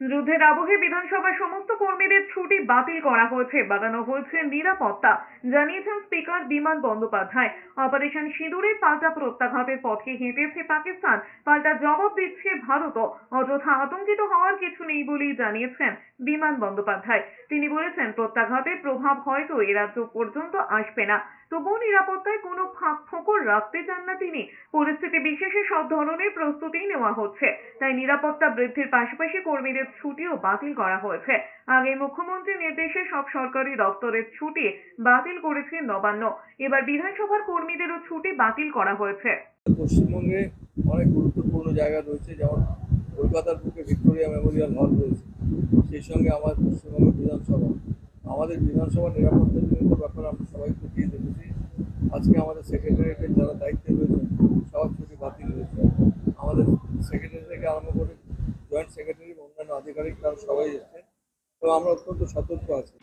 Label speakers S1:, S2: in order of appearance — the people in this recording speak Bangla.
S1: যুদ্ধের আবহে বিধানসভার সমস্ত কর্মীদের ছুটি বাতিল করা হয়েছে, বাড়ানো হয়েছে নিরাপত্তা, জানিয়েছেন স্পিকার বিমান বন্দ্যোপাধ্যায়। অপারেশন সিঁদুরে পাল্টা প্রত্যাঘাতের পথে হেঁটেছে পাকিস্তান, পাল্টা জবাব দিচ্ছে ভারতও। অযথা আতঙ্কিত হওয়ার কিছু নেই বলেই জানিয়েছেন বিমান বন্দ্যোপাধ্যায়। তিনি বলেছেন, প্রত্যাঘাতের প্রভাব হয়তো এ রাজ্য পর্যন্ত আসবে না, তবুও নিরাপত্তায় কোনো ফাঁক ফোকর রাখতে চান না তিনি। পরিস্থিতি বিশেষে সব ধরনের প্রস্তুতি নেওয়া হচ্ছে, তাই নিরাপত্তা বৃদ্ধির পাশাপাশি কর্মীদের ছুটিও বাতিল করা হয়েছে। আগে মুখ্যমন্ত্রীর নির্দেশে সব সরকারি দপ্তরের ছুটি বাতিল করেছে নবান্ন, এবার বিধানসভার কর্মীদেরও ছুটি বাতিল করা হয়েছে।
S2: পশ্চিমবঙ্গে অনেক গুরুত্বপূর্ণ জায়গা রয়েছে, যেমন কলকাতার বুকে ভিক্টোরিয়া মেমোরিয়াল হল রয়েছে, সেই সঙ্গে আমার পশ্চিমবঙ্গের বিধানসভা। আমাদের বিধানসভার নিরাপত্তাজনিত ব্যাপারে আমরা সবাই খতিয়ে দেখেছি। আজকে আমাদের সেক্রেটারিয়েটের যারা দায়িত্বে রয়েছেন সবার ছুটি বাতিল হয়েছে। আমাদের সেক্রেটারি থেকে আরম্ভ করে জয়েন্ট সেক্রেটারি, অন্যান্য আধিকারিক তারা সবাই এসেছে, তো আমরা অত্যন্ত সতর্ক আছি।